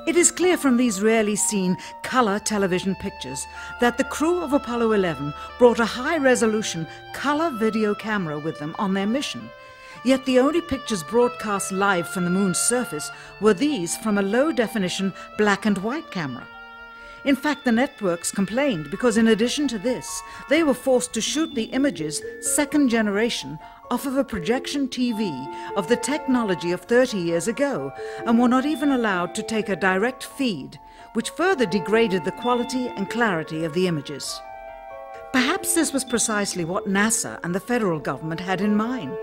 It is clear from these rarely seen colour television pictures that the crew of Apollo 11 brought a high-resolution colour video camera with them on their mission. Yet the only pictures broadcast live from the moon's surface were these from a low-definition black and white camera. In fact, the networks complained because in addition to this, they were forced to shoot the images, second generation, off of a projection TV of the technology of 30 years ago, and were not even allowed to take a direct feed, which further degraded the quality and clarity of the images. Perhaps this was precisely what NASA and the federal government had in mind.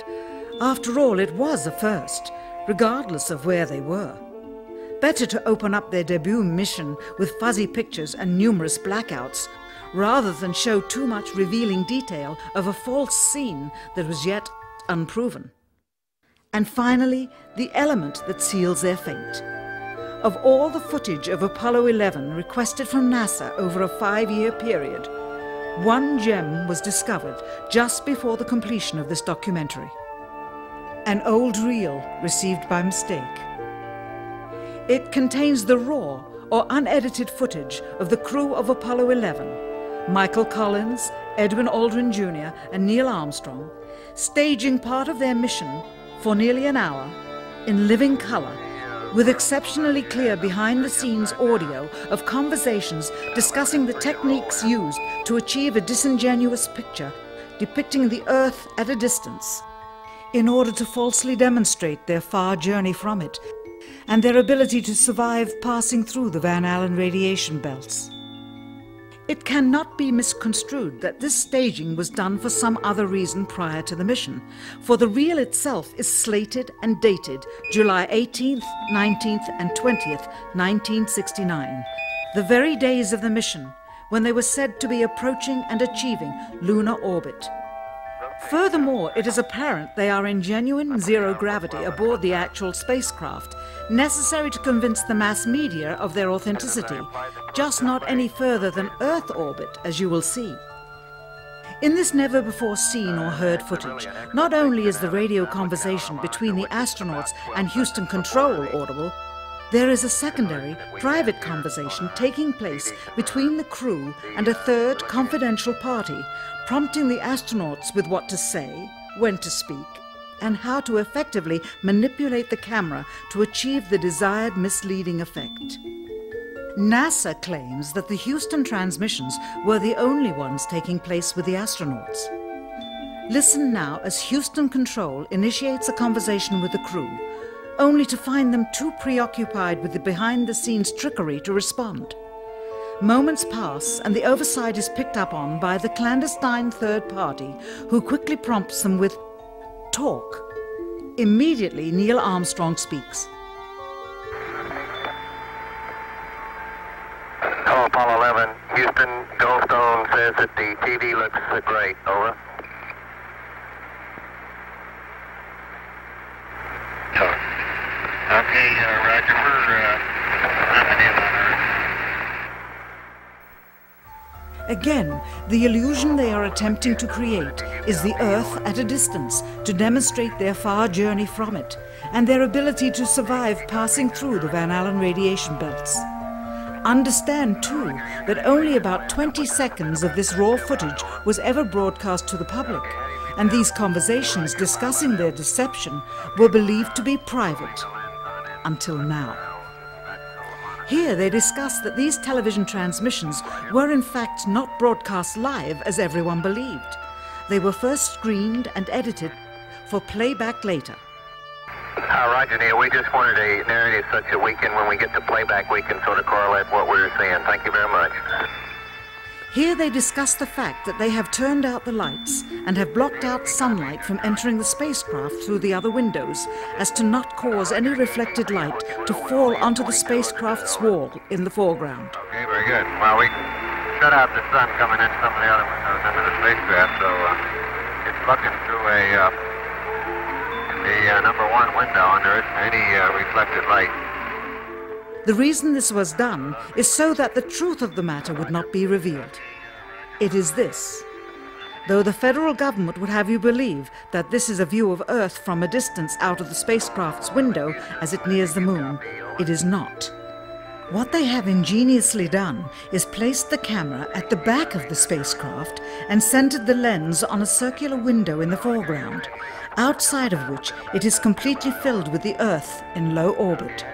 After all, it was a first, regardless of where they were. Better to open up their debut mission with fuzzy pictures and numerous blackouts, rather than show too much revealing detail of a false scene that was yet unproven. And finally, the element that seals their fate. Of all the footage of Apollo 11 requested from NASA over a 5-year period, one gem was discovered just before the completion of this documentary. An old reel received by mistake. It contains the raw or unedited footage of the crew of Apollo 11, Michael Collins, Edwin Aldrin Jr. and Neil Armstrong, staging part of their mission for nearly an hour in living color, with exceptionally clear behind-the-scenes audio of conversations discussing the techniques used to achieve a disingenuous picture depicting the Earth at a distance, in order to falsely demonstrate their far journey from it and their ability to survive passing through the Van Allen radiation belts. It cannot be misconstrued that this staging was done for some other reason prior to the mission, for the reel itself is slated and dated July 18th, 19th and 20th, 1969, the very days of the mission when they were said to be approaching and achieving lunar orbit. Furthermore, it is apparent they are in genuine zero gravity aboard the actual spacecraft, necessary to convince the mass media of their authenticity, just not any further than Earth orbit, as you will see. In this never-before-seen or heard footage, not only is the radio conversation between the astronauts and Houston Control audible, there is a secondary, private conversation taking place between the crew and a third confidential party, prompting the astronauts with what to say, when to speak, and how to effectively manipulate the camera to achieve the desired misleading effect. NASA claims that the Houston transmissions were the only ones taking place with the astronauts. Listen now as Houston Control initiates a conversation with the crew, only to find them too preoccupied with the behind-the-scenes trickery to respond. Moments pass and the oversight is picked up on by the clandestine third party, who quickly prompts them with talk. Immediately, Neil Armstrong speaks. Hello, Apollo 11. Houston, Goldstone says that the TV looks great. Over. Okay, Roger. We're nothing in on Earth. Again, the illusion they are attempting to create is the Earth at a distance to demonstrate their far journey from it and their ability to survive passing through the Van Allen radiation belts. Understand, too, that only about 20 seconds of this raw footage was ever broadcast to the public, and these conversations discussing their deception were believed to be private, until now. Here they discuss that these television transmissions were in fact not broadcast live as everyone believed. They were first screened and edited for playback later. Roger, Neil. We just wanted a narrative such that we can, when we get to playback, we can sort of correlate what we're seeing. Thank you very much. Here they discuss the fact that they have turned out the lights and have blocked out sunlight from entering the spacecraft through the other windows, as to not cause any reflected light to fall onto the spacecraft's wall in the foreground. Okay, very good. Well, we shut out the sun coming in some of the other windows into the spacecraft, so it's looking through the number one window, and there isn't any reflected light. The reason this was done is so that the truth of the matter would not be revealed. It is this. Though the federal government would have you believe that this is a view of Earth from a distance out of the spacecraft's window as it nears the moon, it is not. What they have ingeniously done is placed the camera at the back of the spacecraft and centered the lens on a circular window in the foreground, outside of which it is completely filled with the Earth in low orbit.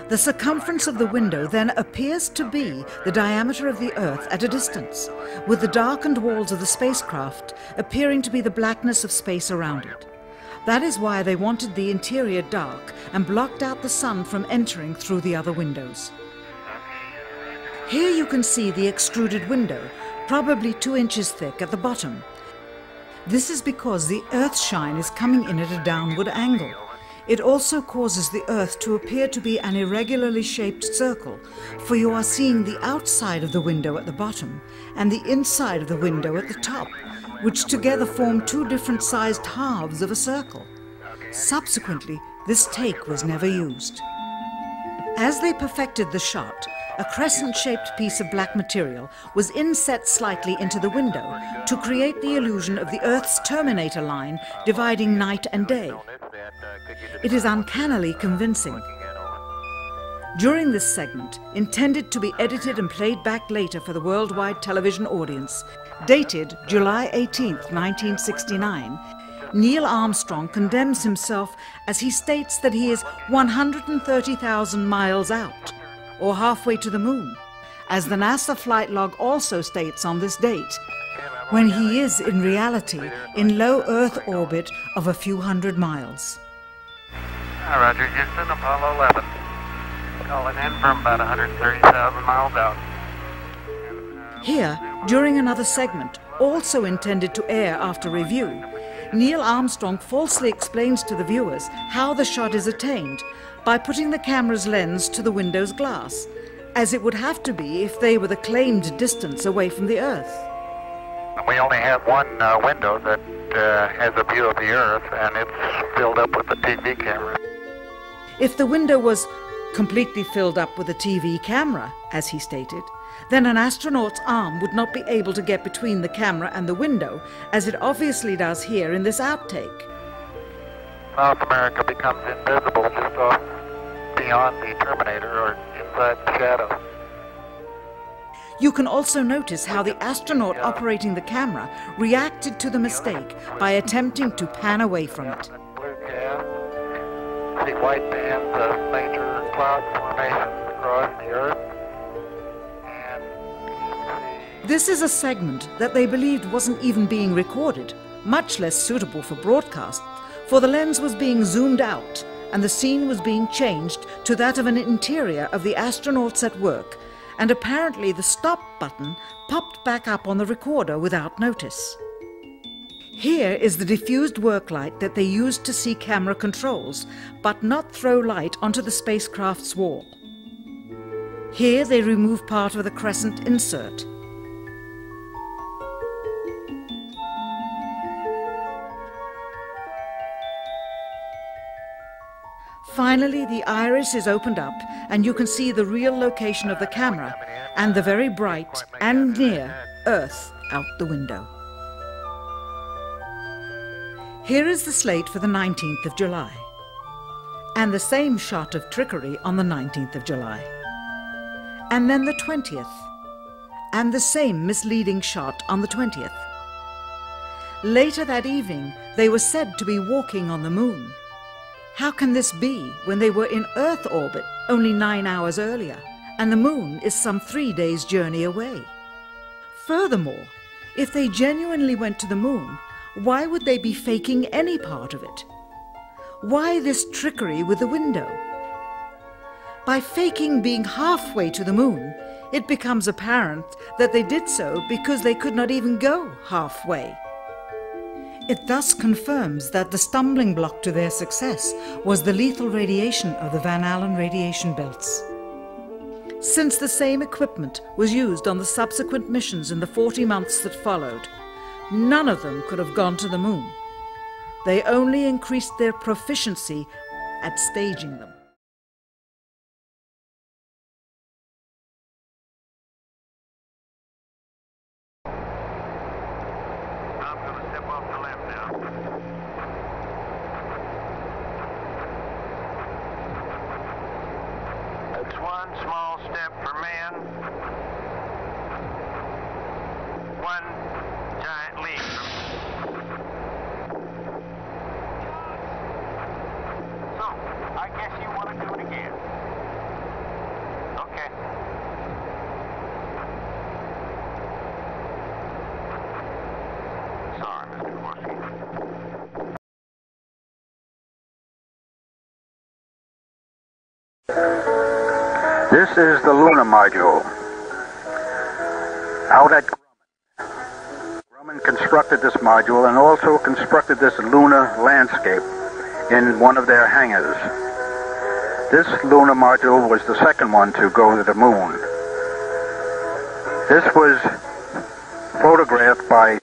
The circumference of the window then appears to be the diameter of the Earth at a distance, with the darkened walls of the spacecraft appearing to be the blackness of space around it. That is why they wanted the interior dark and blocked out the sun from entering through the other windows. Here you can see the extruded window, probably 2 inches thick at the bottom. This is because the Earth's shine is coming in at a downward angle. It also causes the Earth to appear to be an irregularly shaped circle, for you are seeing the outside of the window at the bottom and the inside of the window at the top, which together form 2 different sized halves of a circle. Subsequently, this take was never used. As they perfected the shot, a crescent-shaped piece of black material was inset slightly into the window to create the illusion of the Earth's terminator line dividing night and day. It is uncannily convincing. During this segment, intended to be edited and played back later for the worldwide television audience, dated July 18, 1969, Neil Armstrong condemns himself as he states that he is 130,000 miles out, or halfway to the moon, as the NASA flight log also states on this date, when he is in reality in low Earth orbit of a few hundred miles. Roger, Houston, Apollo 11. Calling in from about 130,000 miles out. Here, during another segment, also intended to air after review, Neil Armstrong falsely explains to the viewers how the shot is attained by putting the camera's lens to the window's glass, as it would have to be if they were the claimed distance away from the Earth. We only have one window that has a view of the Earth, and it's filled up with the TV camera. If the window was completely filled up with a TV camera, as he stated, then an astronaut's arm would not be able to get between the camera and the window, as it obviously does here in this outtake. South America becomes invisible just off beyond the terminator or inside the shadow. You can also notice how the astronaut operating the camera reacted to the mistake by attempting to pan away from it. Blue cast. See white bands of major cloud formations across the Earth. This is a segment that they believed wasn't even being recorded, much less suitable for broadcast, for the lens was being zoomed out and the scene was being changed to that of an interior of the astronauts at work, and apparently the stop button popped back up on the recorder without notice. Here is the diffused work light that they used to see camera controls, but not throw light onto the spacecraft's wall. Here they remove part of the crescent insert. Finally, the iris is opened up and you can see the real location of the camera and the very bright and near Earth out the window. Here is the slate for the 19th of July, and the same shot of trickery on the 19th of July, and then the 20th, and the same misleading shot on the 20th. Later that evening, they were said to be walking on the moon. How can this be when they were in Earth orbit only 9 hours earlier, and the moon is some 3 days' journey away? Furthermore, if they genuinely went to the moon, why would they be faking any part of it? Why this trickery with the window? By faking being halfway to the moon, it becomes apparent that they did so because they could not even go halfway. It thus confirms that the stumbling block to their success was the lethal radiation of the Van Allen radiation belts. Since the same equipment was used on the subsequent missions in the 40 months that followed, none of them could have gone to the moon. They only increased their proficiency at staging them. It's one small one giant leap. So, I guess you want to do it again. Okay. Sorry, Mr. Corsi. This is the lunar module. Out at Grumman constructed this module and also constructed this lunar landscape in one of their hangars. This lunar module was the second one to go to the moon. This was photographed by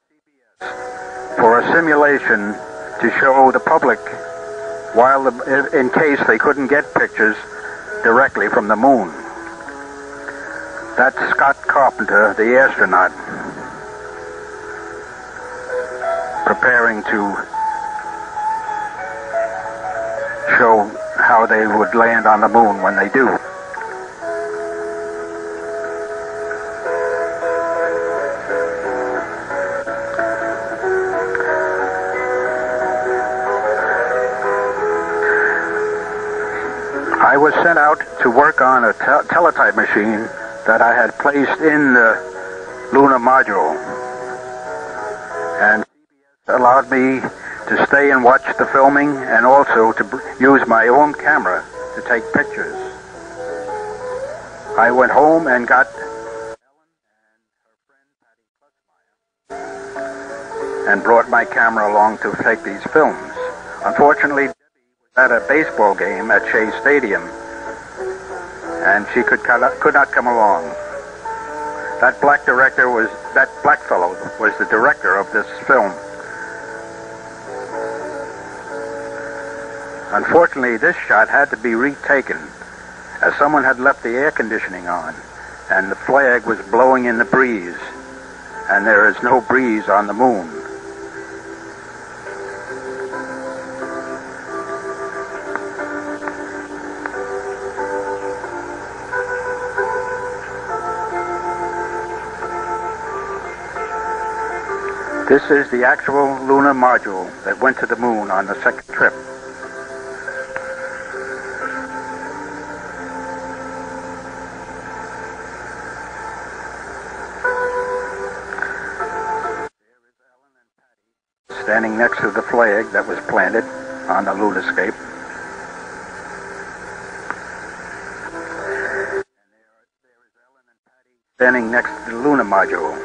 CBS for a simulation to show the public in case they couldn't get pictures directly from the moon. That's Scott Carpenter, the astronaut, preparing to show how they would land on the moon when they do. I was sent out to work on a teletype machine that I had placed in the lunar module, and CBS allowed me to stay and watch the filming and also to use my own camera to take pictures. I went home and got Ellen and her friend Patty and brought my camera along to take these films. Unfortunately, Debbie was at a baseball game at Shea Stadium, and she could not come along. That black fellow was the director of this film. Unfortunately, this shot had to be retaken as someone had left the air conditioning on and the flag was blowing in the breeze, and there is no breeze on the moon. This is the actual lunar module that went to the moon on the second trip. There is Ellen and Patty standing next to the flag that was planted on the lunarscape. And there is Ellen and Patty standing next to the lunar module.